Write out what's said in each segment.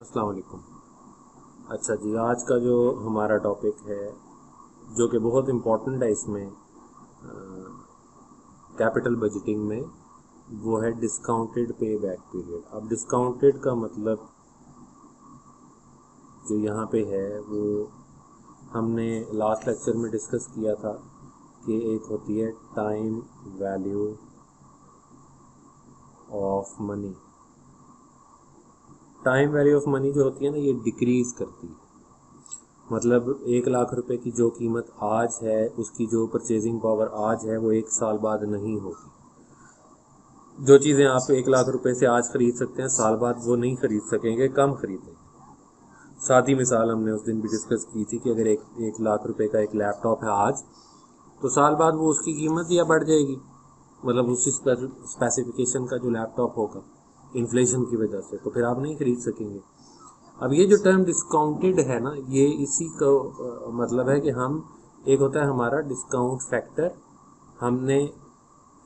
अस्सलाम वालेकुम। अच्छा जी, आज का जो हमारा टॉपिक है जो कि बहुत इम्पोर्टेंट है इसमें कैपिटल बजटिंग में, वो है डिस्काउंटेड पे बैक पीरियड। अब डिस्काउंटेड का मतलब जो यहाँ पे है वो हमने लास्ट लेक्चर में डिस्कस किया था कि एक होती है time value of money. Time value of money जो होती है ना, ये डिक्रीज करती है। मतलब 1 लाख रुपए की जो कीमत आज है, उसकी जो परचेजिंग पावर आज है, वो 1 साल बाद नहीं होगी। जो चीज़ें आप 1 लाख रुपए से आज खरीद सकते हैं, साल बाद वो नहीं खरीद सकेंगे, कम खरीदेंगे। सादी मिसाल हमने उस दिन भी डिस्कस की थी कि अगर एक लाख रुपए का एक लैपटॉप है आज, तो साल बाद वो उसकी कीमत या बढ़ जाएगी, मतलब उसी स्पेसिफिकेशन का जो लैपटॉप होगा इन्फ्लेशन की वजह से, तो फिर आप नहीं खरीद सकेंगे। अब ये जो टर्म डिस्काउंटेड है ना, ये इसी का मतलब है कि हम, एक होता है हमारा डिस्काउंट फैक्टर, हमने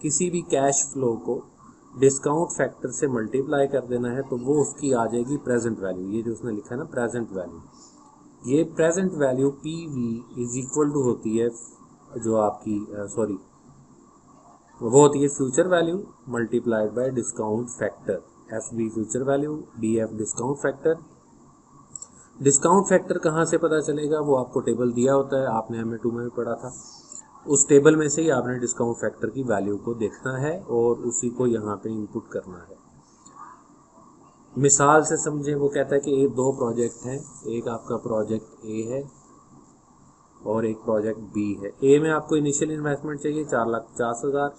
किसी भी कैश फ्लो को डिस्काउंट फैक्टर से मल्टीप्लाई कर देना है तो वो उसकी आ जाएगी प्रेजेंट वैल्यू। ये जो उसने लिखा है ना प्रेजेंट वैल्यू, ये present value P V is equal to होती है जो आपकी सॉरी वो होती है future value multiplied by discount factor. F B future value, D F discount factor. Discount factor कहाँ से पता चलेगा, वो आपको टेबल दिया होता है, आपने M2 में भी पढ़ा था। उस टेबल में से ही आपने डिस्काउंट फैक्टर की वैल्यू को देखना है और उसी को यहाँ पे इनपुट करना है। मिसाल से समझें, वो कहता है कि ये दो प्रोजेक्ट हैं, एक आपका प्रोजेक्ट ए है और एक प्रोजेक्ट बी है। ए में आपको इनिशियल इन्वेस्टमेंट चाहिए 4,50,000।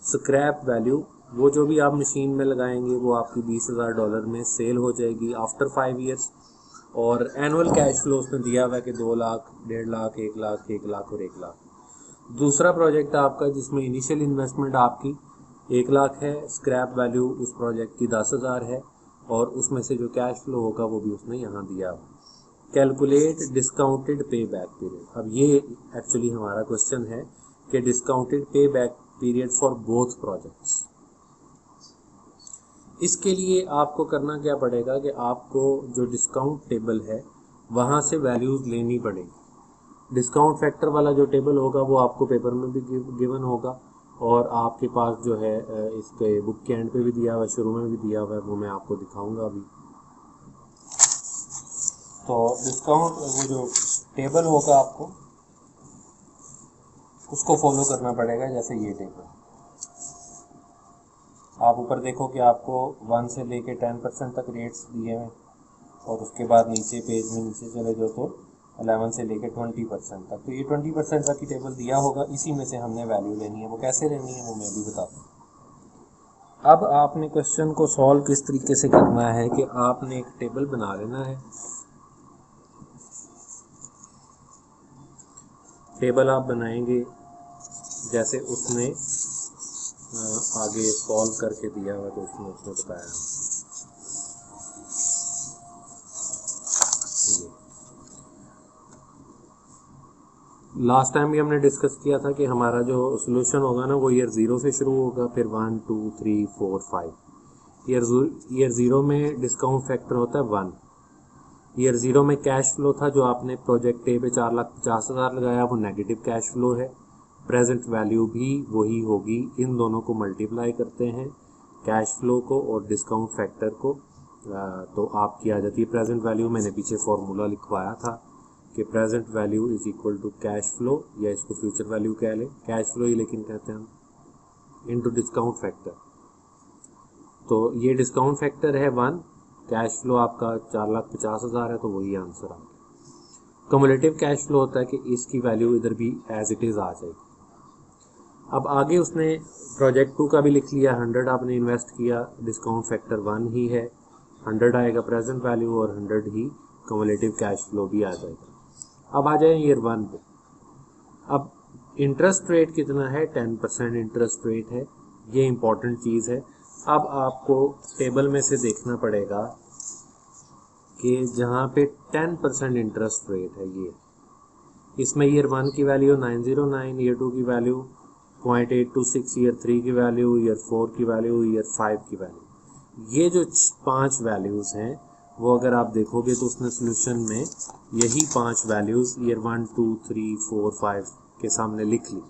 स्क्रैप वैल्यू, वो जो भी आप मशीन में लगाएंगे वो आपकी $20,000 में सेल हो जाएगी आफ्टर 5 ईयर्स। और एनुअल कैश फ्लो उसने दिया हुआ है कि 2 लाख, 1.5 लाख, 1 लाख, 1 लाख और 1 लाख। दूसरा प्रोजेक्ट आपका जिसमें इनिशियल इन्वेस्टमेंट आपकी 1 लाख है, स्क्रैप वैल्यू उस प्रोजेक्ट की 10,000 है और उसमें से जो कैश फ्लो होगा वो भी उसने यहाँ दिया हुआ। Calculate discounted pay back period. अब ये एक्चुअली हमारा क्वेश्चन है कि discounted pay back period for both projects. इसके लिए आपको करना क्या पड़ेगा कि आपको जो डिस्काउंट टेबल है वहाँ से वैल्यूज़ लेनी पड़ेगी। डिस्काउंट फैक्टर वाला जो टेबल होगा वो आपको पेपर में भी गिवन होगा और आपके पास जो है इसके बुक के एंड पे भी दिया हुआ है, शुरू में भी दिया हुआ है, वो मैं आपको दिखाऊंगा अभी। तो डिस्काउंट वो जो टेबल होगा आपको उसको फॉलो करना पड़ेगा। जैसे ये टेबल आप ऊपर देखो कि आपको 1 से लेके 10% तक रेट्स दिए हैं और उसके बाद नीचे पेज में नीचे चले जाओ तो 11 से लेके 20% तक। तो ये 20% तक की टेबल दिया होगा, इसी में से हमने वैल्यू लेनी है। वो कैसे लेनी है वो मैं भी बताता हूँ। अब आपने क्वेश्चन को सॉल्व किस तरीके से करना है कि आपने एक टेबल बना लेना है। टेबल आप बनाएंगे जैसे उसने आगे सॉल्व करके दिया हुआ, तो उसने बताया लास्ट टाइम भी हमने डिस्कस किया था कि हमारा जो सोल्यूशन होगा ना वो ईयर 0 से शुरू होगा, फिर 1 2 3 4 5। ईयर 0 में डिस्काउंट फैक्टर होता है 1। ईयर 0 में कैश फ्लो था जो आपने प्रोजेक्ट ए पे 4,50,000 लगाया, वो नेगेटिव कैश फ्लो है। प्रेजेंट वैल्यू भी वही होगी, इन दोनों को मल्टीप्लाई करते हैं, कैश फ्लो को और डिस्काउंट फैक्टर को, तो आपकी आ जाती है प्रेजेंट वैल्यू। मैंने पीछे फॉर्मूला लिखवाया था कि present value is equal to cash flow, या इसको फ्यूचर वैल्यू कह लें, कैश फ्लो ही लेकिन कहते हैं हम, इनटू डिस्काउंट फैक्टर। तो ये डिस्काउंट फैक्टर है 1, कैश फ्लो आपका 4,50,000 है, तो वही आंसर आ गया। कम्युलेटिव कैश फ्लो होता है कि इसकी वैल्यू इधर भी एज इट इज़ आ जाएगी। अब आगे उसने प्रोजेक्ट 2 का भी लिख लिया, 100 आपने इन्वेस्ट किया, डिस्काउंट फैक्टर 1 ही है, 100 आएगा प्रेजेंट वैल्यू और 100 ही कम्युलेटिव कैश फ्लो भी आ जाएगा। अब आ जाए ईयर 1 पे। अब इंटरेस्ट रेट कितना है, 10% इंटरेस्ट रेट है, ये इंपॉर्टेंट चीज़ है। अब आपको टेबल में से देखना पड़ेगा कि जहाँ पे 10% इंटरेस्ट रेट है, ये इसमें ईयर 1 की वैल्यू 909, ईयर 2 की वैल्यू 0.826, ईयर 3 की वैल्यू, ईयर 4 की वैल्यू, ईयर 5 की वैल्यू। ये जो 5 वैल्यूज़ हैं वो अगर आप देखोगे तो उसने सोल्यूशन में यही 5 वैल्यूज ईयर 1 2 3 4 5 के सामने लिख ली।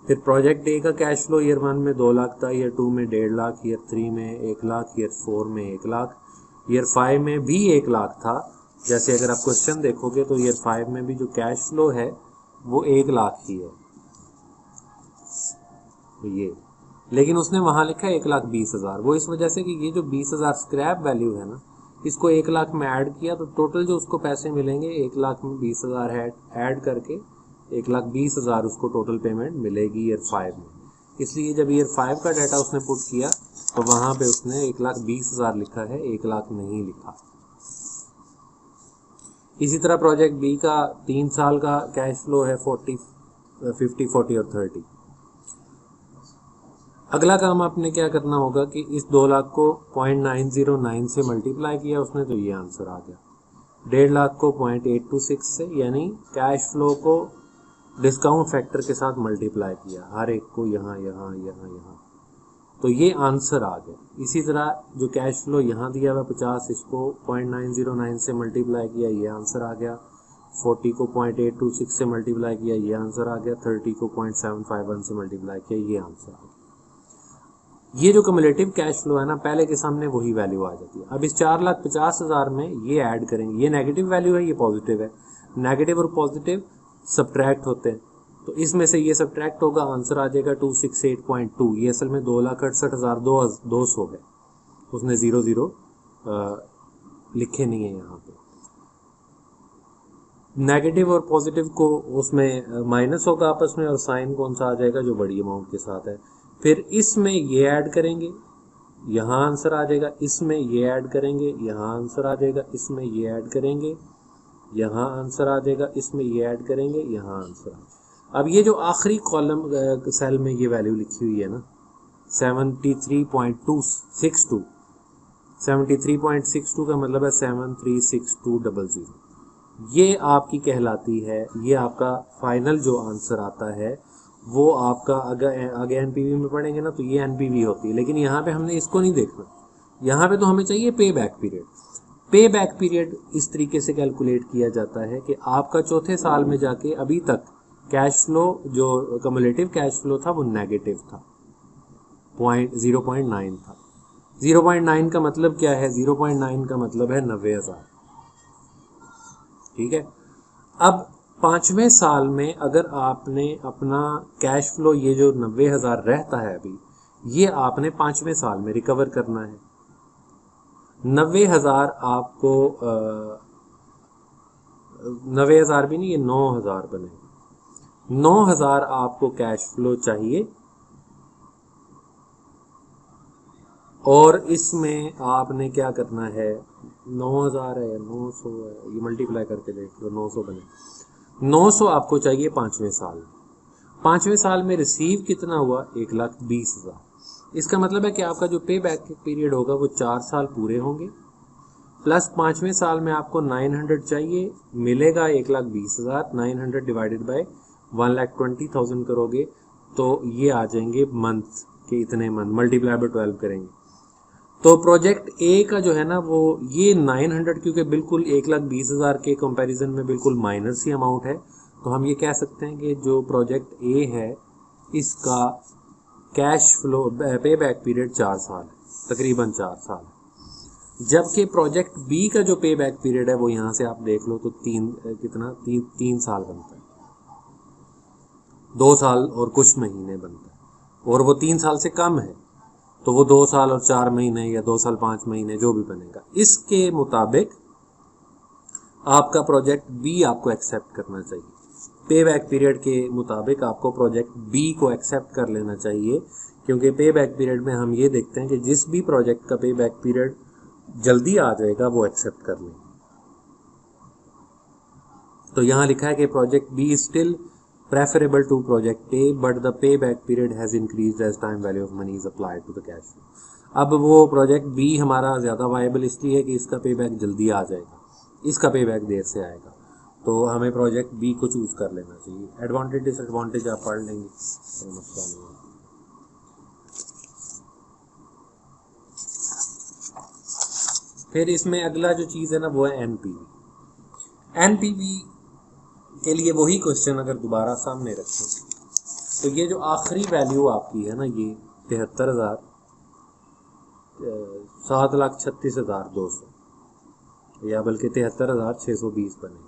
फिर प्रोजेक्ट ए का कैश फ्लो ईयर 1 में 2 लाख था, ईयर 2 में 1.5 लाख, ईयर 3 में 1 लाख, ईयर 4 में 1 लाख, ईयर 5 में भी 1 लाख था। जैसे अगर आप क्वेश्चन देखोगे तो ईयर 5 में भी जो कैश फ्लो है वो 1 लाख ही है, ये। लेकिन उसने वहां लिखा 1,20,000, वो इस वजह से कि ये जो 20,000 स्क्रैप वैल्यू है ना, इसको 1 लाख में ऐड किया तो टोटल जो उसको पैसे मिलेंगे 1 लाख में 20,000 ऐड करके 1,20,000 उसको टोटल पेमेंट मिलेगी ईयर 5 में। इसलिए जब ईयर 5 का डाटा उसने पुट किया तो वहां पे उसने 1,20,000 लिखा है, 1 लाख नहीं लिखा। इसी तरह प्रोजेक्ट बी का 3 साल का कैश फ्लो है 50 40 और 30। अगला काम आपने क्या करना होगा कि इस 2 लाख को 0.909 से मल्टीप्लाई किया उसने तो ये आंसर आ गया। 1.5 लाख को 0.826 से, यानी कैश फ्लो को डिस्काउंट फैक्टर के साथ मल्टीप्लाई किया, हर एक को यहाँ यहाँ यहाँ यहाँ, तो ये आंसर आ गया। इसी तरह जो कैश फ्लो यहाँ दिया हुआ 50, इसको 0.909 से मल्टीप्लाई किया, ये आंसर आ गया। 40 को 0.826 से मल्टीप्लाई किया, ये आंसर आ गया। 30 को 0.751 से मल्टीप्लाई किया, ये आंसर आ गया। ये जो कम्युलेटिव कैश फ्लो है ना, पहले के सामने वही वैल्यू आ जाती है। अब इस 4,50,000 में ये ऐड करेंगे, ये नेगेटिव वैल्यू है, ये पॉजिटिव है, नेगेटिव और पॉजिटिव सब्ट्रैक्ट होते हैं, तो इसमें से ये सब्ट्रैक्ट होगा, आंसर आ जाएगा 268.2। ये असल में 2,68,200 है, उसने 00 लिखे नहीं है यहाँ पे। नेगेटिव और पॉजिटिव को उसमें माइनस होगा आपस में, और साइन कौन सा आ जाएगा, जो बड़ी अमाउंट के साथ है। फिर इसमें ये ऐड करेंगे, यहाँ आंसर आ जाएगा, इसमें ये ऐड करेंगे, यहाँ आंसर आ जाएगा, इसमें ये ऐड करेंगे, यहाँ आंसर आ जाएगा, इसमें ये ऐड करेंगे, यहाँ आंसर आ जाएगा। अब ये जो आखिरी कॉलम सेल में ये वैल्यू लिखी हुई है ना 73.262, 73.62 का मतलब है 736200, ये आपकी कहलाती है, ये आपका फाइनल जो आंसर आता है वो आपका अगर आगे एनपीवी में पढ़ेंगे ना तो ये एनपीवी होती है। लेकिन यहाँ पे हमने इसको नहीं देखना, यहाँ पे तो हमें चाहिए पे बैक पीरियड। पे बैक पीरियड इस तरीके से कैलकुलेट किया जाता है कि आपका चौथे साल में जाके अभी तक कैश फ्लो जो कम्युलेटिव कैश फ्लो था वो नेगेटिव था, 0.9 था। 0.9 का मतलब क्या है, 0.9 का मतलब है 90,000, ठीक है। अब 5वें साल में अगर आपने अपना कैश फ्लो ये जो 90,000 रहता है अभी, ये आपने 5वें साल में रिकवर करना है। 90,000 आपको 90,000 भी नहीं, ये 9,000 बने। 9,000 आपको कैश फ्लो चाहिए, और इसमें आपने क्या करना है, 9,000 है, 900 है, ये मल्टीप्लाई करके देख लो, 900 बने। 900 आपको चाहिए 5वें साल में। 5वें साल में रिसीव कितना हुआ, 1,20,000। इसका मतलब है कि आपका जो पे बैक पीरियड होगा वो 4 साल पूरे होंगे, प्लस 5वें साल में आपको 900 चाहिए, मिलेगा 1,20,000। 900 डिवाइडेड बाय 1,20,000 करोगे तो ये आ जाएंगे मंथ के, इतने मंथ मल्टीप्लाई बाय 12 करेंगे तो प्रोजेक्ट ए का जो है ना वो ये 900, क्योंकि बिल्कुल 1,20,000 के कंपैरिजन में बिल्कुल माइनर सी अमाउंट है, तो हम ये कह सकते हैं कि जो प्रोजेक्ट ए है इसका कैश फ्लो पे बैक पीरियड 4 साल है, तकरीबन 4 साल। जबकि प्रोजेक्ट बी का जो पे बैक पीरियड है वो यहाँ से आप देख लो तो 3 साल बनता है, 2 साल और कुछ महीने बनता है, और वो 3 साल से कम है तो वो 2 साल और 4 महीने या 2 साल 5 महीने जो भी बनेगा। इसके मुताबिक आपका प्रोजेक्ट बी आपको एक्सेप्ट करना चाहिए, पे बैक पीरियड के मुताबिक आपको प्रोजेक्ट बी को एक्सेप्ट कर लेना चाहिए, क्योंकि पे बैक पीरियड में हम ये देखते हैं कि जिस भी प्रोजेक्ट का पे बैक पीरियड जल्दी आ जाएगा वो एक्सेप्ट कर लेंगे। तो यहाँ लिखा है कि project be still preferable to project A, but the payback period has increased as time value of money is applied to the cash flow. अब वो प्रोजेक्ट बी हमारा ज़्यादा वायबल इसलिए है कि इसका पेबैक जल्दी आ जाएगा, इसका पेबैक देर से आएगा, तो हमें प्रोजेक्ट बी को चूज़ कर लेना चाहिए। एडवांटेज डिसएडवांटेज आप पढ़ लेंगे, तो मसला नहीं है। फिर इसमें अगला जो चीज़ है ना वो है एनपीवी। एनपीवी के लिए वही क्वेश्चन अगर दोबारा सामने रखें तो ये जो आखिरी वैल्यू आपकी है ना ये 73,000 7,36,200 या बल्कि 73,620 बनेगी।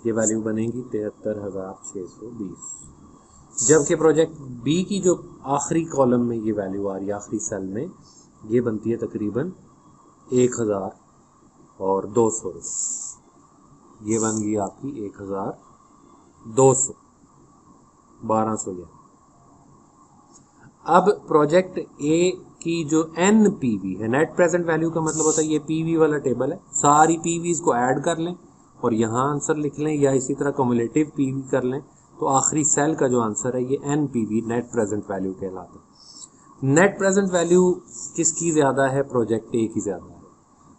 ये वैल्यू बनेगी 73,620। जबकि प्रोजेक्ट बी की जो आखिरी कॉलम में ये वैल्यू आ रही है आखिरी सेल में ये बनती है तकरीबन 1,200 रुपये। ये बन गई आपकी 1,200 1200 ये। अब प्रोजेक्ट ए की जो एनपीवी है नेट प्रेजेंट वैल्यू का मतलब होता है ये पीवी वाला टेबल है, सारी पीवीज को ऐड कर लें और यहाँ आंसर लिख लें या इसी तरह कम्युलेटिव पीवी कर लें तो आखिरी सेल का जो आंसर है ये एनपीवी नेट प्रेजेंट वैल्यू कहलाता है। नेट प्रेजेंट वैल्यू किसकी ज़्यादा है? प्रोजेक्ट ए की ज़्यादा है।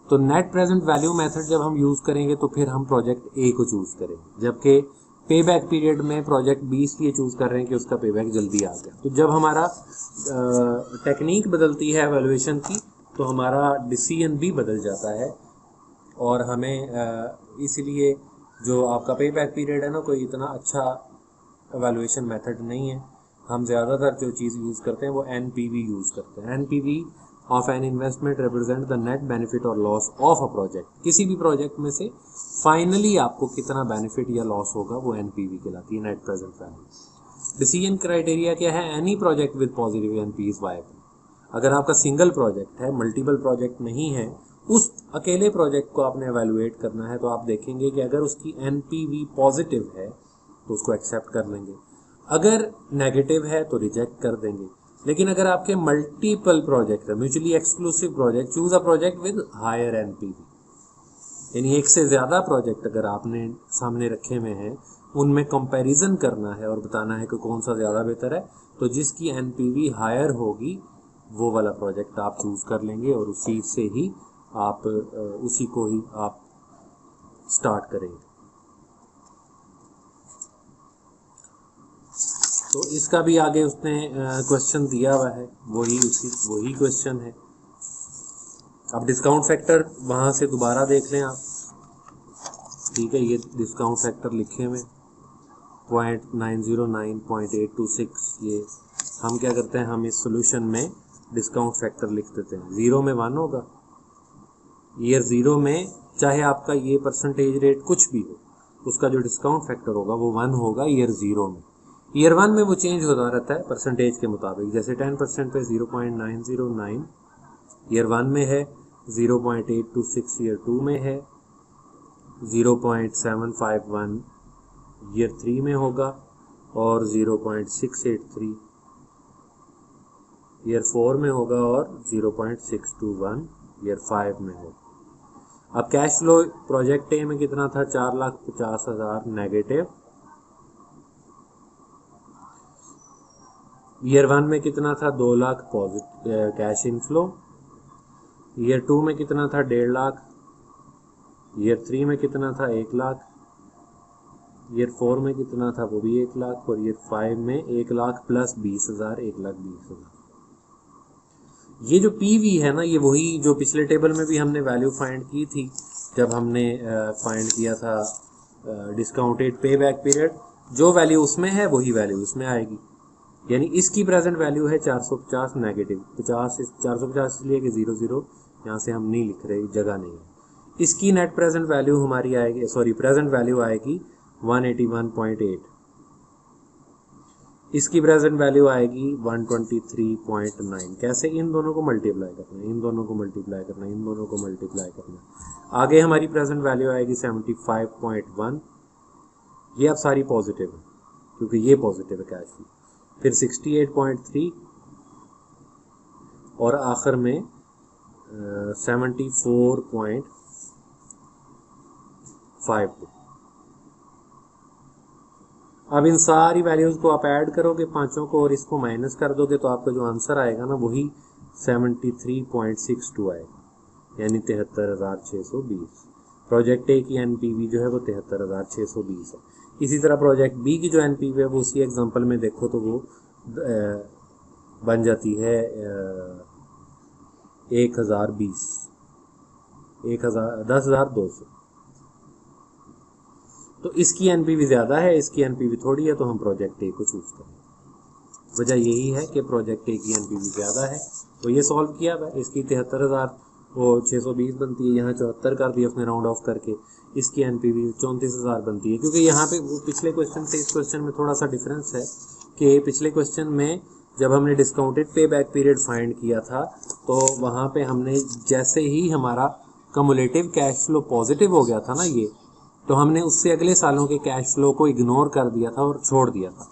तो नेट प्रेजेंट वैल्यू मेथड जब हम यूज़ करेंगे तो फिर हम प्रोजेक्ट ए को चूज़ करेंगे, जबकि पे बैक पीरियड में प्रोजेक्ट 20 लिए चूज़ कर रहे हैं कि उसका पे बैक जल्दी आ गया। तो जब हमारा टेक्निक बदलती है एवेल्युएशन की तो हमारा डिसीजन भी बदल जाता है और हमें इसलिए जो आपका पे बैक पीरियड है ना कोई इतना अच्छा एवेल्युएशन मेथड नहीं है। हम ज़्यादातर जो चीज़ यूज़ करते हैं वो एनपीवी यूज़ करते हैं। NPV of an investment represent the net benefit और लॉस ऑफ अ प्रोजेक्ट। किसी भी प्रोजेक्ट में से फाइनली आपको कितना बेनिफिट या लॉस होगा वो एनपीवी कहलाती है, net present value. Decision criteria क्या है? Any project with positive NP is viable. अगर आपका सिंगल प्रोजेक्ट है, मल्टीपल प्रोजेक्ट नहीं है, उस अकेले प्रोजेक्ट को आपने एवेल्युएट करना है तो आप देखेंगे कि अगर उसकी एनपीवी पॉजिटिव है तो उसको एक्सेप्ट कर लेंगे, अगर नेगेटिव है तो रिजेक्ट कर देंगे। लेकिन अगर आपके मल्टीपल प्रोजेक्ट है, mutually exclusive project, choose a project with higher NPV, यानी एक से ज़्यादा प्रोजेक्ट अगर आपने सामने रखे हुए हैं उनमें कंपैरिजन करना है और बताना है कि कौन सा ज़्यादा बेहतर है, तो जिसकी एनपीवी हायर होगी वो वाला प्रोजेक्ट आप चूज़ कर लेंगे और उसी से ही आप उसी को ही आप स्टार्ट करेंगे। तो इसका भी आगे उसने क्वेश्चन दिया हुआ है, वही क्वेश्चन है। अब डिस्काउंट फैक्टर वहाँ से दोबारा देख लें आप, ठीक है। ये डिस्काउंट फैक्टर लिखे हुए 0.909, 0.826। ये हम क्या करते हैं, हम इस सोल्यूशन में डिस्काउंट फैक्टर लिख देते हैं। 0 में 1 होगा, ईयर 0 में चाहे आपका ये परसेंटेज रेट कुछ भी हो उसका जो डिस्काउंट फैक्टर होगा वो 1 होगा ईयर 0 में। ईयर 1 में वो चेंज होता रहता है परसेंटेज के मुताबिक, जैसे 10% पे 0.909 ईयर 1 में है, 0.826 ईयर 2 में है, 0.751 ईयर 3 में होगा और 0.683 ईयर 4 में होगा और 0.621 ईयर 5 में होगा। अब कैश फ्लो प्रोजेक्ट ए में कितना था? 4,50,000 नेगेटिव। ईयर 1 में कितना था? 2 lakh positive cash inflow. Year 2 में कितना था? 1.5 लाख। ईयर 3 में कितना था? 1 लाख। ईयर 4 में कितना था? वो भी 1 लाख। और ईयर 5 में 1 लाख प्लस 20,000, 1,20,000। ये जो पीवी है ना, ये वही जो पिछले टेबल में भी हमने वैल्यू फाइंड की थी जब हमने फाइंड किया था डिस्काउंटेड पे बैक पीरियड। जो वैल्यू उसमें है वही वैल्यू इसमें आएगी, यानी इसकी प्रेजेंट वैल्यू है 450 नेगेटिव 50। 450 इसलिए कि 00 यहाँ से हम नहीं लिख रहे, जगह नहीं है। इसकी नेट प्रेजेंट वैल्यू हमारी आएगी, सॉरी प्रेजेंट वैल्यू आएगी 181.8। इसकी प्रेजेंट वैल्यू आएगी 123.9। कैसे? इन दोनों को मल्टीप्लाई करना है, इन दोनों को मल्टीप्लाई करना है, इन दोनों को मल्टीप्लाई करना है। आगे हमारी प्रेजेंट वैल्यू आएगी 75.1। ये अब सारी पॉजिटिव है क्योंकि ये पॉजिटिव है कैश फ्लो। फिर 68.3 और आखिर में 74.52। अब इन सारी वैल्यूज को आप ऐड करोगे पांचों को और इसको माइनस कर दोगे तो आपका जो आंसर आएगा ना वही 73.62 आएगा, यानी 73,620। प्रोजेक्ट ए की एनपीवी जो है वो 73,620 है। इसी तरह प्रोजेक्ट बी की जो एनपीवी है वो उसी एग्जांपल में देखो तो वो बन जाती है 1,020। 10,200। तो इसकी एनपीवी ज़्यादा है, इसकी एनपीवी थोड़ी है, तो हम प्रोजेक्ट ए को चूज़ करेंगे। वजह यही है कि प्रोजेक्ट ए की एनपीवी ज़्यादा है। तो ये सॉल्व किया हुआ, इसकी 73,620 बनती है, यहाँ 74 कर दिया उसने राउंड ऑफ करके, इसकी एनपीवी 34,000 बनती है। क्योंकि यहाँ पे पिछले क्वेश्चन से इस क्वेश्चन में थोड़ा सा डिफरेंस है कि पिछले क्वेश्चन में जब हमने discounted pay back period find किया था तो वहाँ पे हमने जैसे ही हमारा कम्युलेटिव कैश फ्लो पॉजिटिव हो गया था ना ये, तो हमने उससे अगले सालों के कैश फ्लो को इग्नोर कर दिया था और छोड़ दिया था।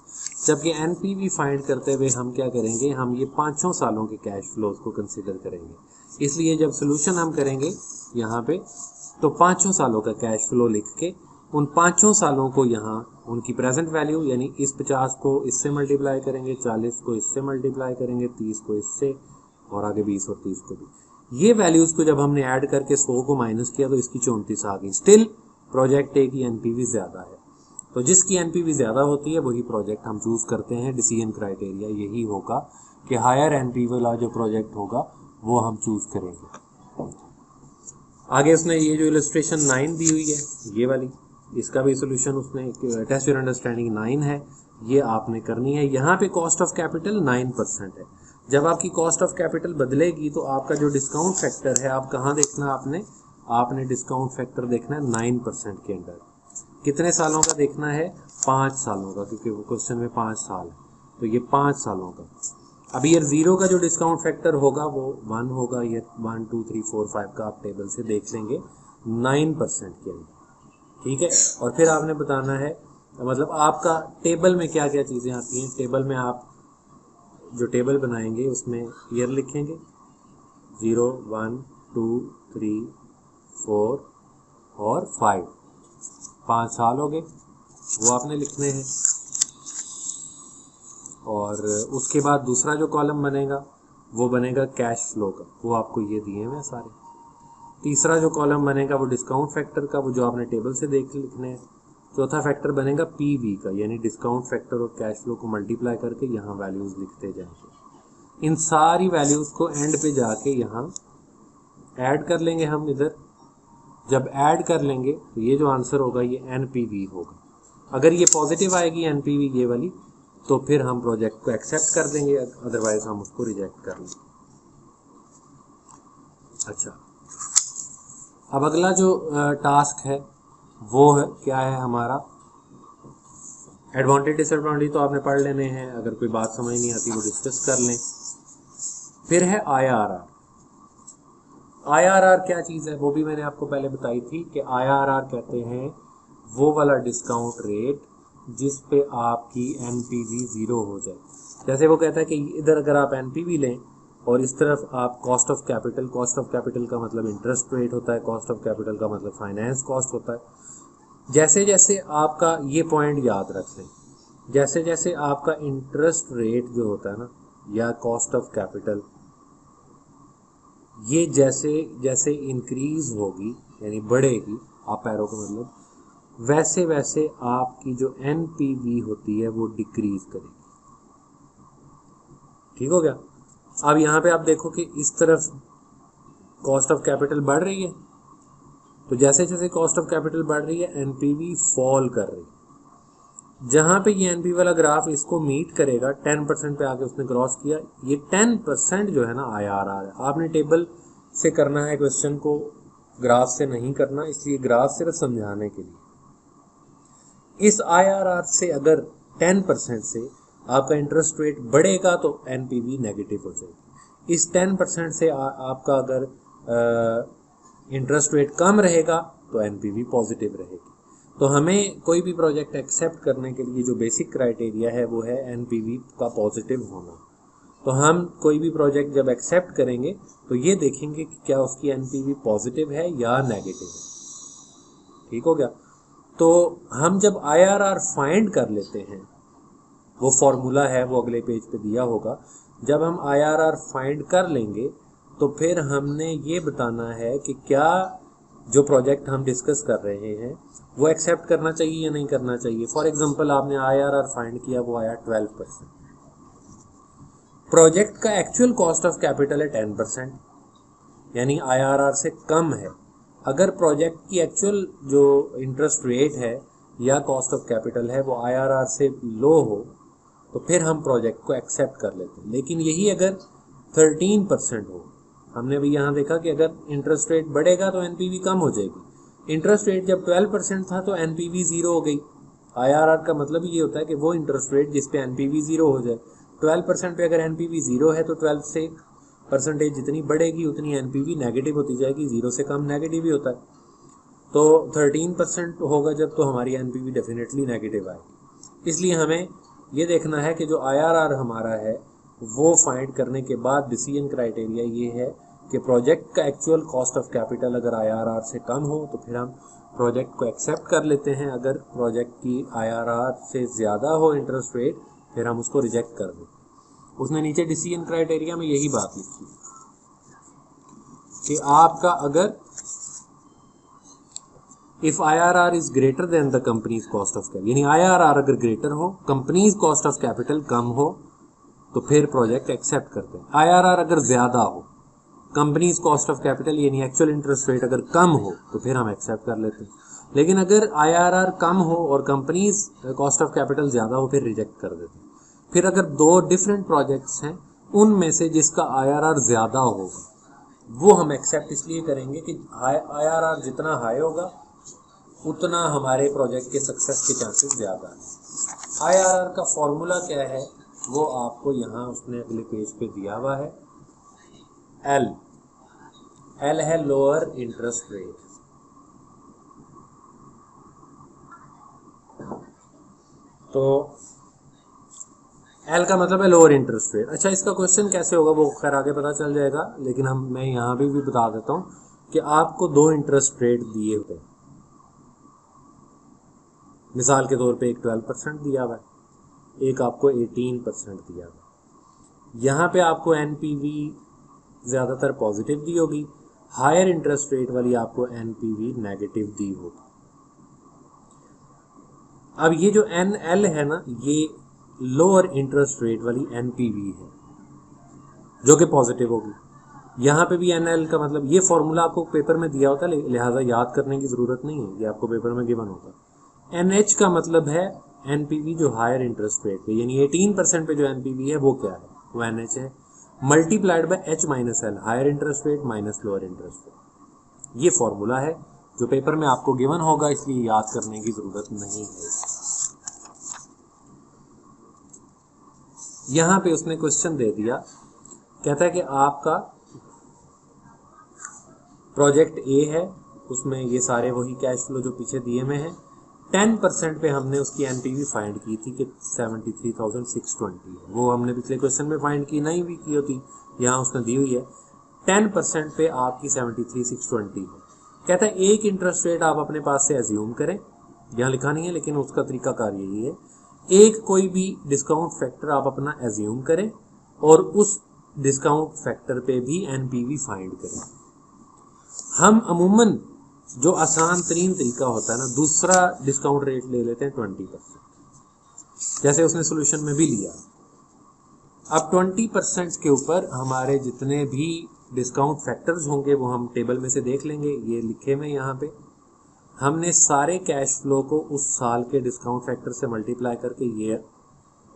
जबकि एनपीवी फाइंड करते हुए हम क्या करेंगे, हम ये 5 सालों के कैश फ्लोज को कंसीडर करेंगे। इसलिए जब सोल्यूशन हम करेंगे यहाँ पे तो 5 सालों का कैश फ्लो लिख के उन 5 सालों को यहाँ उनकी प्रेजेंट वैल्यू यानी इस 50 को इससे मल्टीप्लाई करेंगे, 40 को इससे मल्टीप्लाई करेंगे, 30 को इससे और आगे 20 और 30 को भी। ये वैल्यूज को जब हमने ऐड करके 100 को माइनस किया तो इसकी 34 आ गई। स्टिल प्रोजेक्ट ए की एनपीवी ज़्यादा है, तो जिसकी एनपीवी ज़्यादा होती है वही प्रोजेक्ट हम चूज़ करते हैं। डिसीजन क्राइटेरिया यही होगा कि हायर एनपीवी वाला जो प्रोजेक्ट होगा वो हम चूज़ करेंगे। आगे उसने ये जो इलस्ट्रेशन 9 दी हुई है ये वाली, इसका भी सोल्यूशन उसने टेस्ट योर अंडरस्टैंडिंग 9 है, ये आपने करनी है। यहाँ पे कॉस्ट ऑफ कैपिटल 9% है। जब आपकी कॉस्ट ऑफ कैपिटल बदलेगी तो आपका जो डिस्काउंट फैक्टर है आप कहाँ देखना, आपने डिस्काउंट फैक्टर देखना है 9% के अंदर। कितने सालों का देखना है, 5 सालों का, क्योंकि वो क्वेश्चन में 5 साल है, तो ये 5 सालों का। अब ईयर 0 का जो डिस्काउंट फैक्टर होगा वो 1 होगा। ईयर 1 2 3 4 5 का आप टेबल से देख लेंगे 9% के अंदर, ठीक है। और फिर आपने बताना है, मतलब आपका टेबल में क्या क्या चीज़ें आती हैं। टेबल में आप जो टेबल बनाएंगे उसमें ईयर लिखेंगे, 0 1 2 3 4 और 5 साल हो गए, वो आपने लिखने हैं। और उसके बाद दूसरा जो कॉलम बनेगा वो बनेगा कैश फ्लो का, वो आपको ये दिए हुए सारे। तीसरा जो कॉलम बनेगा वो डिस्काउंट फैक्टर का, वो जो आपने टेबल से देख लिखने हैं। चौथा फैक्टर बनेगा पीवी का, यानी डिस्काउंट फैक्टर और कैश फ्लो को मल्टीप्लाई करके यहाँ वैल्यूज लिखते जाएंगे। इन सारी वैल्यूज को एंड पे जाके यहाँ ऐड कर लेंगे हम इधर। जब ऐड कर लेंगे तो ये जो आंसर होगा ये एनपीवी होगा। अगर ये पॉजिटिव आएगी एनपीवी ये वाली, तो फिर हम प्रोजेक्ट को एक्सेप्ट कर देंगे, अदरवाइज हम उसको रिजेक्ट कर लेंगे। अच्छा, अब अगला जो टास्क है वो है क्या है हमारा, एडवांटेज डिसएडवांटेज तो आपने पढ़ लेने हैं, अगर कोई बात समझ नहीं आती वो डिस्कस कर लें। फिर है आईआरआर। आईआरआर क्या चीज़ है वो भी मैंने आपको पहले बताई थी कि आईआरआर कहते हैं वो वाला डिस्काउंट रेट जिस पे आपकी एनपीवी 0 हो जाए। जैसे वो कहता है कि इधर अगर आप एनपीवी लें और इस तरफ आप कॉस्ट ऑफ कैपिटल का मतलब इंटरेस्ट रेट होता है, कॉस्ट ऑफ कैपिटल का मतलब फाइनेंस कॉस्ट होता है। जैसे जैसे आपका ये पॉइंट याद रख लें, जैसे जैसे आपका इंटरेस्ट रेट जो होता है ना या कॉस्ट ऑफ कैपिटल, ये जैसे जैसे इंक्रीज होगी यानी बढ़ेगी, आप पैरों का मतलब, वैसे वैसे आपकी जो एनपीवी होती है वो डिक्रीज करेगी। ठीक हो गया। अब यहाँ पे आप देखो कि इस तरफ कॉस्ट ऑफ कैपिटल बढ़ रही है, तो जैसे जैसे कॉस्ट ऑफ कैपिटल बढ़ रही है एनपीवी फॉल कर रही है। जहाँ पे ये एनपीवी वाला ग्राफ इसको मीट करेगा 10% पे आके उसने क्रॉस किया, ये 10% जो है ना आईआरआर है। आपने टेबल से करना है क्वेश्चन को, ग्राफ से नहीं करना, इसलिए ग्राफ सिर्फ समझाने के लिए। इस आईआरआर से अगर 10% से आपका इंटरेस्ट रेट बढ़ेगा तो एनपीवी नेगेटिव हो जाएगी। इस 10% से आपका अगर इंटरेस्ट रेट कम रहेगा तो एनपीवी पॉजिटिव रहेगी। तो हमें कोई भी प्रोजेक्ट एक्सेप्ट करने के लिए जो बेसिक क्राइटेरिया है वो है एनपीवी का पॉजिटिव होना। तो हम कोई भी प्रोजेक्ट जब एक्सेप्ट करेंगे तो ये देखेंगे कि क्या उसकी एनपीवी पॉजिटिव है या नेगेटिव है। ठीक हो गया। तो हम जब आईआरआर फाइंड कर लेते हैं, वो फॉर्मूला है वो अगले पेज पे दिया होगा, जब हम आईआरआर फाइंड कर लेंगे तो फिर हमने ये बताना है कि क्या जो प्रोजेक्ट हम डिस्कस कर रहे हैं वो एक्सेप्ट करना चाहिए या नहीं करना चाहिए। फॉर एग्जांपल आपने आईआरआर फाइंड किया, वो आया 12%। प्रोजेक्ट का एक्चुअल कॉस्ट ऑफ कैपिटल है 10%, यानी आईआरआर से कम है, अगर प्रोजेक्ट की एक्चुअल जो इंटरेस्ट रेट है या कॉस्ट ऑफ कैपिटल है वो IRR से लो हो तो फिर हम प्रोजेक्ट को एक्सेप्ट कर लेते हैं। लेकिन यही अगर 13% हो, हमने भी यहाँ देखा कि अगर इंटरेस्ट रेट बढ़ेगा तो एनपीवी कम हो जाएगी। इंटरेस्ट रेट जब 12% था तो एनपीवी 0 हो गई। IRR का मतलब ये होता है कि वो इंटरेस्ट रेट जिस पे एनपीवी 0 हो जाए। 12% पे अगर एनपीवी 0 है तो 12 से परसेंटेज जितनी बढ़ेगी उतनी एनपीवी नेगेटिव होती जाएगी, 0 से कम नेगेटिव ही होता है। तो 13% होगा जब तो हमारी एनपीवी डेफिनेटली नेगेटिव आएगी। इसलिए हमें ये देखना है कि जो IRR हमारा है वो फाइंड करने के बाद डिसीजन क्राइटेरिया ये है कि प्रोजेक्ट का एक्चुअल कॉस्ट ऑफ कैपिटल अगर IRR से कम हो तो फिर हम प्रोजेक्ट को एक्सेप्ट कर लेते हैं। अगर प्रोजेक्ट की IRR से ज़्यादा हो इंटरेस्ट रेट फिर हम उसको रिजेक्ट कर दें। उसने नीचे डिसीजन क्राइटेरिया में यही बात लिखी कि आपका अगर if IRR is greater than the companies cost of capital, यानी IRR अगर ग्रेटर हो, कंपनीज कॉस्ट ऑफ कैपिटल कम हो तो फिर प्रोजेक्ट एक्सेप्ट करते हैं। IRR अगर ज्यादा हो, कंपनीज कॉस्ट ऑफ कैपिटल यानी एक्चुअल इंटरेस्ट रेट अगर कम हो तो फिर हम एक्सेप्ट कर लेते हैं। लेकिन अगर IRR कम हो और कंपनीज कॉस्ट ऑफ कैपिटल ज्यादा हो फिर रिजेक्ट कर देते हैं। फिर अगर दो डिफरेंट प्रोजेक्ट्स हैं उनमें से जिसका IRR ज्यादा होगा वो हम एक्सेप्ट इसलिए करेंगे कि IRR जितना हाई होगा उतना हमारे प्रोजेक्ट के सक्सेस के चांसेस ज़्यादा है। IRR का फॉर्मूला क्या है वो आपको यहाँ उसने अगले पेज पे दिया हुआ है। L है लोअर इंटरेस्ट रेट। तो L का मतलब है लोअर इंटरेस्ट रेट। अच्छा, इसका क्वेश्चन कैसे होगा वो खैर आगे पता चल जाएगा, लेकिन मैं यहाँ भी बता देता हूँ कि आपको दो इंटरेस्ट रेट दिए होते हैं। मिसाल के तौर पे एक 12% दिया हुआ है, एक आपको 18% दिया हुआ है। यहाँ पे आपको एनपीवी ज़्यादातर पॉजिटिव दी होगी, हायर इंटरेस्ट रेट वाली आपको एनपीवी नेगेटिव दी होगी। अब ये जो NL है ना, ये लोअर इंटरेस्ट रेट वाली एनपीवी है जो कि पॉजिटिव होगी। यहाँ पे भी NL का मतलब ये फॉर्मूला आपको पेपर में दिया होता है, लिहाजा याद करने की ज़रूरत नहीं है, ये आपको पेपर में गिवन होता है। NH का मतलब है एनपीवी जो हायर इंटरेस्ट रेट पे, यानी 18% पे जो एनपीवी है वो क्या है, वो NH है, multiplied by H minus L, higher interest rate minus lower interest rate. ये फॉर्मूला है जो पेपर में आपको गिवन होगा, इसलिए याद करने की जरूरत नहीं है। यहाँ पे उसने क्वेश्चन दे दिया, कहता है कि आपका प्रोजेक्ट A है, उसमें ये सारे वही कैश फ्लो जो पीछे दिए हुए हैं। 10% पे हमने उसकी एनपीवी फाइंड की थी कि 73,620 है, वो हमने पिछले क्वेश्चन में फाइंड की नहीं भी की होती, यहाँ उसने दी हुई है। 10% पे आपकी 73,620 है। कहता है एक इंटरेस्ट रेट आप अपने पास से एज्यूम करें, यहाँ लिखा नहीं है लेकिन उसका तरीकाकार यही है। एक कोई भी डिस्काउंट फैक्टर आप अपना एज्यूम करें और उस डिस्काउंट फैक्टर पे भी एनपीवी फाइंड करें। हम अमूमन जो आसान तरीन तरीका होता है ना, दूसरा डिस्काउंट रेट ले लेते हैं 20%, जैसे उसने सोल्यूशन में भी लिया। अब 20% के ऊपर हमारे जितने भी डिस्काउंट फैक्टर्स होंगे वो हम टेबल में से देख लेंगे, ये लिखे में यहाँ पे। हमने सारे कैश फ्लो को उस साल के डिस्काउंट फैक्टर से मल्टीप्लाई करके ये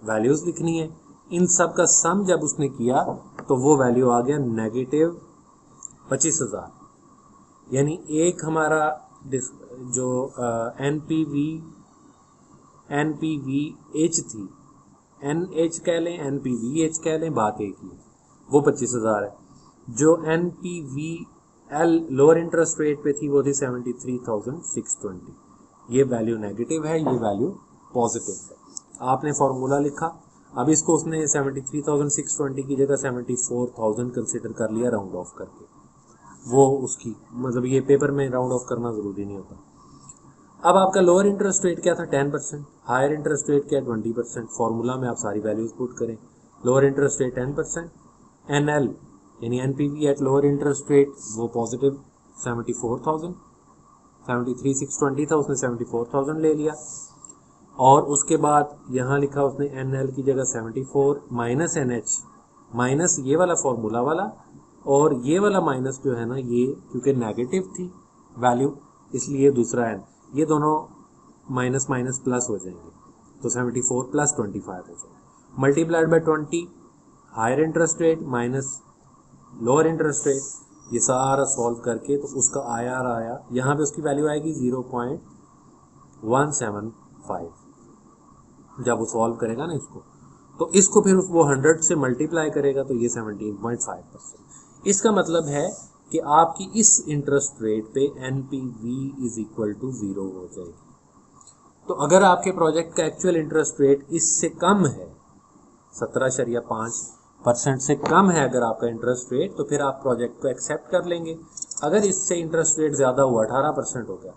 वैल्यूज लिखनी है। इन सब का सम जब उसने किया तो वो वैल्यू आ गया नेगेटिव 25,000। यानी एक हमारा जो एनपीवी एच थी, NH कह लें, NPVH कह लें, बात एक ही, वो 25,000 है। जो NPVL लोअर इंटरेस्ट रेट पे थी वो थी 73,620। ये वैल्यू नेगेटिव है, ये वैल्यू पॉजिटिव है। आपने फॉर्मूला लिखा, अब इसको उसने 73,620 की जगह 74,000 कंसिडर कर लिया राउंड ऑफ करके। वो उसकी मतलब ये पेपर में राउंड ऑफ करना जरूरी नहीं होता। अब आपका लोअर इंटरेस्ट रेट क्या था 10%, हायर इंटरेस्ट रेट क्या 20%। फॉर्मूला में आप सारी वैल्यूज पुट करें, लोअर इंटरेस्ट रेट 10%, NL यानी NPV at lower interest rate वो पॉजिटिव 74,000, 73,620 था, उसने 74,000 ले लिया। और उसके बाद यहाँ लिखा उसने NL की जगह 74 माइनस NH, माइनस ये वाला फॉर्मूला वाला, और ये वाला माइनस जो है ना, ये क्योंकि नेगेटिव थी वैल्यू, इसलिए दूसरा n, ये दोनों माइनस माइनस प्लस हो जाएंगे, तो 74 प्लस 25 हो जाएगा, multiplied by 20, higher interest rate minus lower interest rate, ये सारा सॉल्व करके तो उसका IRR आया, यहाँ पे उसकी वैल्यू आएगी 0.175, जब वो सॉल्व करेगा ना इसको, तो इसको फिर वो 100 से मल्टीप्लाई करेगा तो ये 17.5%। इसका मतलब है कि आपकी इस इंटरेस्ट रेट पे NPV इज इक्वल टू 0 हो जाएगी। तो अगर आपके प्रोजेक्ट का एक्चुअल इंटरेस्ट रेट इससे कम है, 17.5% से कम है अगर आपका इंटरेस्ट रेट, तो फिर आप प्रोजेक्ट को एक्सेप्ट कर लेंगे। अगर इससे इंटरेस्ट रेट ज़्यादा हुआ, 18% हो गया,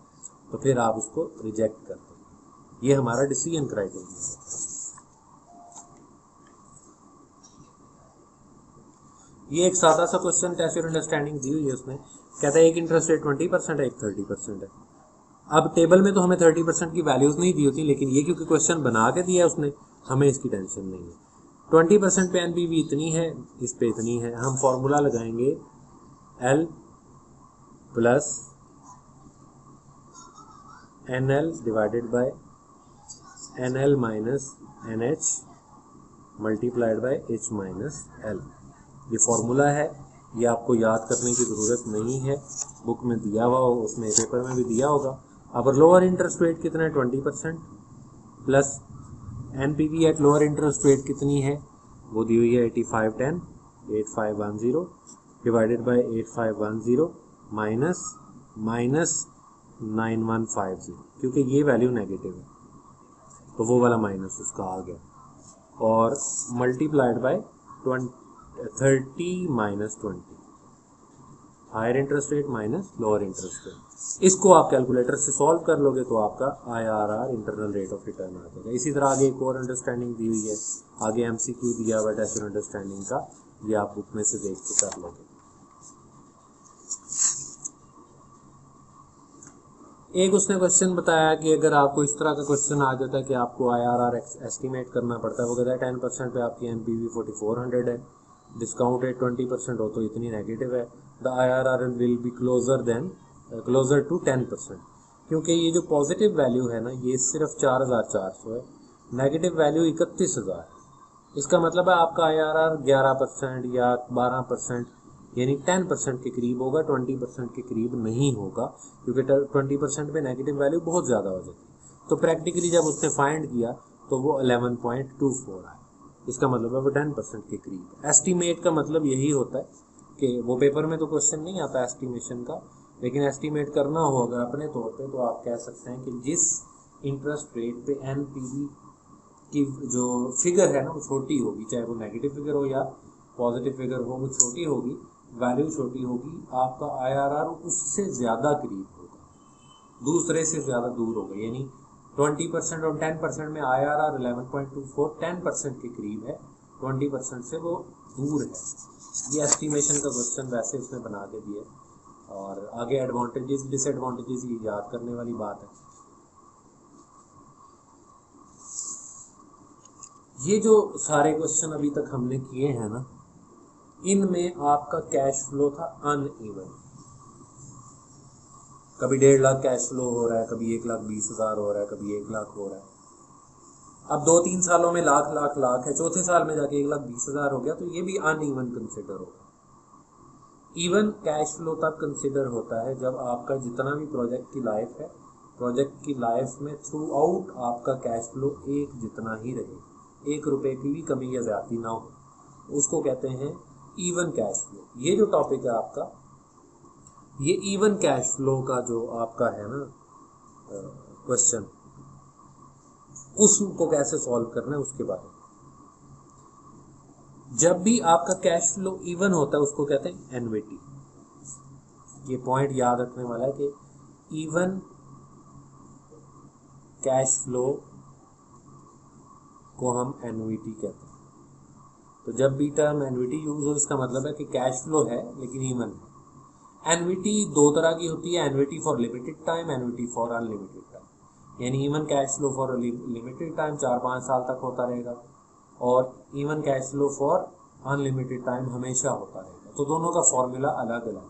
तो फिर आप उसको रिजेक्ट कर देंगे। ये हमारा डिसीजन क्राइटेरिया है। ये एक सादा सा क्वेश्चन टेस्ट योर अंडरस्टैंडिंग दी हुई है, उसमें कहता है एक इंटरेस्ट रेट 20% है, एक 30% है। अब टेबल में तो हमें 30% की वैल्यूज नहीं दी होती, लेकिन ये क्योंकि क्वेश्चन बना के दिया है उसने, हमें इसकी टेंशन नहीं है। 20% पे NPV इतनी है, इस पे इतनी है, हम फॉर्मूला लगाएंगे L plus NL divided by NL minus NH multiplied by H minus L। ये फॉर्मूला है, ये आपको याद करने की ज़रूरत नहीं है, बुक में दिया हुआ हो, उसमें पेपर में भी दिया होगा। अब लोअर इंटरेस्ट रेट कितना है, 20%, plus NPV at lower interest rate कितनी है, वो दी हुई है 8510 8510 डिवाइडेड बाय 8510 माइनस 9150, क्योंकि ये वैल्यू नेगेटिव है तो वो वाला माइनस उसका आ गया, और multiplied by 30 minus 20, higher interest rate minus lower interest rate. इसको आप कैलकुलेटर से सॉल्व कर लोगे तो आपका IRR internal rate of return आ जाएगा। इसी तरह आगे एक और अंडरस्टैंडिंग दी हुई है, आगे MCQ दिया हुआ टेस्ट अंडरस्टैंडिंग का, ये आप बुक में से देख के कर लोगे। एक उसने क्वेश्चन बताया कि अगर आपको इस तरह का क्वेश्चन आ जाता है कि आपको IRR एस्टिमेट करना पड़ता है, वो कहता है 10% पे आपकी NPV 4400 है, डिस्काउंट रेट 20% हो तो इतनी नेगेटिव है, the IRR will be closer to 10%, क्योंकि ये जो पॉजिटिव वैल्यू है ना, ये सिर्फ 4400 है, नेगेटिव वैल्यू 31000 है। इसका मतलब है आपका IRR 11% या 12% यानी 10% के करीब होगा, 20% के करीब नहीं होगा, क्योंकि 20% पे नेगेटिव वैल्यू बहुत ज़्यादा हो जाती है। तो प्रैक्टिकली जब उसने फाइंड किया तो वो 11.24 आया, इसका मतलब है वो 10% के करीब। एस्टीमेट का मतलब यही होता है कि वो पेपर में तो क्वेश्चन नहीं आता एस्टीमेशन का, लेकिन एस्टीमेट करना हो अगर अपने तौर पे, तो आप कह सकते हैं कि जिस इंटरेस्ट रेट पे NPV की जो फिगर है ना वो छोटी होगी, चाहे वो नेगेटिव फिगर हो या पॉजिटिव फिगर हो, वो छोटी होगी, वैल्यू छोटी होगी, आपका IRR उससे ज़्यादा करीब होगा, दूसरे से ज़्यादा दूर होगा। यानी 20% और 10% में IRR 11.24 10% के करीब है, 20% से वो दूर है। ये एस्टिमेशन का क्वेश्चन वैसे उसने बना के दिया, और आगे एडवांटेजेस डिसएडवांटेजेस ये याद करने वाली बात है। ये जो सारे क्वेश्चन अभी तक हमने किए हैं ना, इनमें आपका कैश फ्लो था अनइवन, कभी 1.5 लाख कैश फ्लो हो रहा है, कभी 1,20,000 हो रहा है, कभी 1 लाख हो रहा है। अब 2-3 सालों में लाख लाख लाख है, चौथे साल में जाके 1,20,000 हो गया, तो ये भी अनइवन कंसिडर होगा। इवन कैश फ्लो तब कंसिडर होता है जब आपका जितना भी प्रोजेक्ट की लाइफ है, प्रोजेक्ट की लाइफ में थ्रू आउट आपका कैश फ्लो एक जितना ही रहे, 1 रुपए की भी कमी या ज्यादती ना हो, उसको कहते हैं इवन कैश फ्लो। ये जो टॉपिक है आपका, ये इवन कैश फ्लो का जो आपका है ना क्वेश्चन, उसको कैसे सॉल्व करना है उसके बारे में। जब भी आपका कैश फ्लो इवन होता है उसको कहते हैं एन्युटी। ये पॉइंट याद रखने वाला है कि इवन कैश फ्लो को हम एन्युटी कहते हैं। तो जब भी टर्म एन्युटी यूज हो, इसका मतलब है कि कैश फ्लो है लेकिन इवन है। एन्युटी 2 तरह की होती है, annuity for limited time, annuity for unlimited time. यानी even cash flow for limited time 4-5 साल तक होता रहेगा, और even cash flow for unlimited time हमेशा होता रहेगा। तो दोनों का फॉर्मूला अलग अलग है।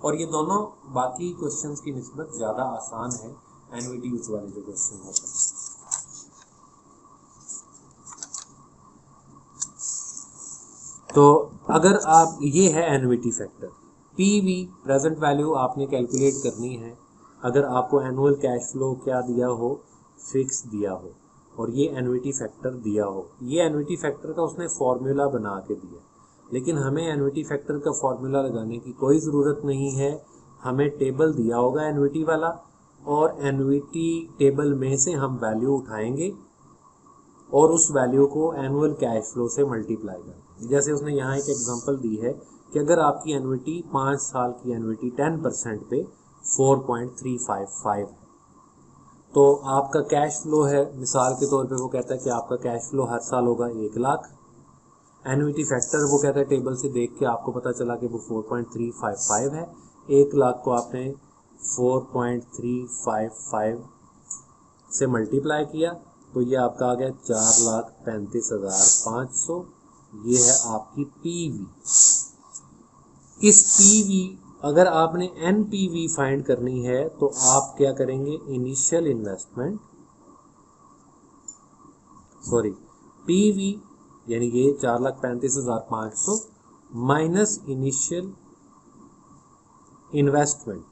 और ये दोनों बाकी क्वेश्चंस की निस्बत ज़्यादा आसान है एनवीटी वाले जो क्वेश्चन होते हैं। तो अगर आप, ये है NVT factor, PV present value आपने कैलकुलेट करनी है अगर आपको एनुअल कैश फ्लो क्या दिया हो, फिक्स दिया हो, और ये एनवीटी फैक्टर दिया हो। ये एनवीटी फैक्टर का उसने फॉर्मूला बना के दिया, लेकिन हमें एनवीटी फैक्टर का फॉर्मूला लगाने की कोई ज़रूरत नहीं है। हमें टेबल दिया होगा एनवीटी वाला, और एनवीटी टेबल में से हम वैल्यू उठाएंगे और उस वैल्यू को एनुअल कैश फ्लो से मल्टीप्लाई करेंगे। जैसे उसने यहाँ एक एग्जांपल दी है कि अगर आपकी एनवीटी 5 साल की एनवीटी 10% पे 4.355 है, तो आपका कैश फ्लो है, मिसाल के तौर पे वो कहता है कि आपका कैश फ्लो हर साल होगा 1 लाख। एनवीटी फैक्टर वो कहता है टेबल से देख के आपको पता चला कि वो 4.355 है। 1 लाख को आपने 4.355 से मल्टीप्लाई किया तो ये आपका आ गया 4,35,500। ये है आपकी पीवी। इस पीवी, अगर आपने एनपीवी फाइंड करनी है तो आप क्या करेंगे, इनिशियल इन्वेस्टमेंट, सॉरी पीवी यानी ये 4,35,500 माइनस इनिशियल इन्वेस्टमेंट।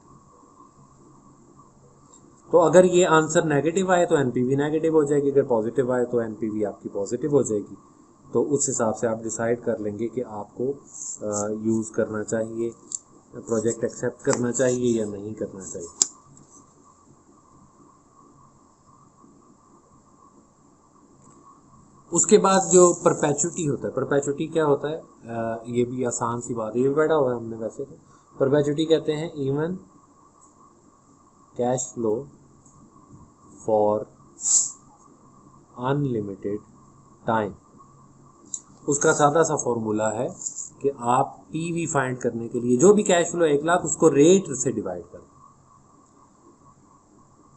तो अगर ये आंसर नेगेटिव आए तो एनपीवी नेगेटिव हो जाएगी, अगर पॉजिटिव आए तो एनपीवी आपकी पॉजिटिव हो जाएगी। तो उस हिसाब से आप डिसाइड कर लेंगे कि आपको यूज़ करना चाहिए, प्रोजेक्ट एक्सेप्ट करना चाहिए या नहीं करना चाहिए। उसके बाद जो परपेचुटी होता है, परपेचुटी क्या होता है, ये भी आसान सी बात है, ये भी पढ़ा हुआ है हमने वैसे तो। परपेचुटी कहते हैं even cash flow for unlimited time. उसका सादा सा फॉर्मूला है कि आप पीवी फाइंड करने के लिए जो भी कैश फ्लो 1 लाख उसको रेट से डिवाइड करें।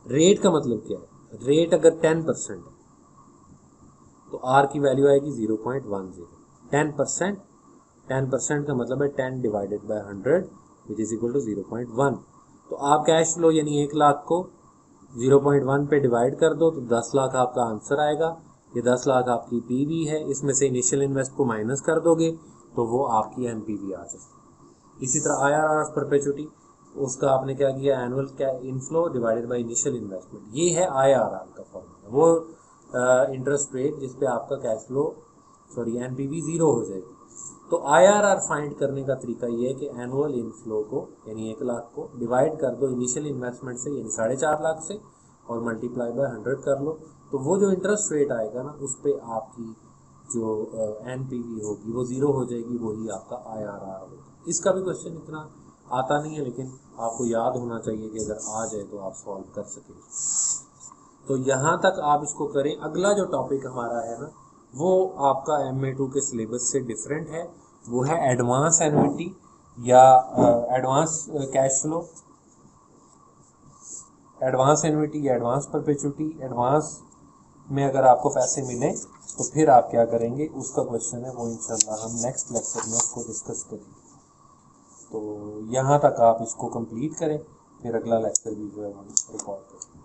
रेट का मतलब क्या है, रेट अगर 10% है तो आर की वैल्यू आएगी 0.10। 10% का मतलब है 10 divided by 100 which is equal to 0.1। तो आप कैश फ्लो यानी 1 लाख को 0.1 पे डिवाइड कर दो तो 10 लाख आपका आंसर आएगा। ये 10 लाख आपकी पीवी है, इसमें से इनिशियल इन्वेस्ट को माइनस कर दोगे तो वो आपकी एनपीवी आ जाएगी। इसी तरह आईआरआर ऑफ परपेचुटी, उसका आपने क्या किया, annual inflow divided by initial investment. ये है आईआरआर का फॉर्मूला, वो इंटरेस्ट रेट जिस पे आपका कैश फ्लो सॉरी एनपीवी 0 हो जाएगी। तो आईआरआर फाइंड करने का तरीका ये है कि एनुअल इनफ्लो को यानी 1 लाख को डिवाइड कर दो इनिशियल इन्वेस्टमेंट से यानी 4.5 लाख से और मल्टीप्लाई बाय 100 कर लो, तो वो जो इंटरेस्ट रेट आएगा ना उस पर आपकी जो एनपीवी होगी वो 0 हो जाएगी, वही आपका आईआरआर होगा। इसका भी क्वेश्चन इतना आता नहीं है, लेकिन आपको याद होना चाहिए कि अगर आ जाए तो आप सॉल्व कर सकेंगे। तो यहाँ तक आप इसको करें। अगला जो टॉपिक हमारा है ना वो आपका MA2 के सिलेबस से डिफरेंट है, वो है एडवांस एन्युटी या advance cash flow, advance annuity या एडवांस परपेचुटी। एडवांस में अगर आपको पैसे मिले तो फिर आप क्या करेंगे, उसका क्वेश्चन है, वो इंशाल्लाह हम नेक्स्ट लेक्चर में उसको डिस्कस करेंगे। तो यहाँ तक आप इसको कंप्लीट करें, फिर अगला लेक्चर भी जो है हम रिकॉर्ड करें।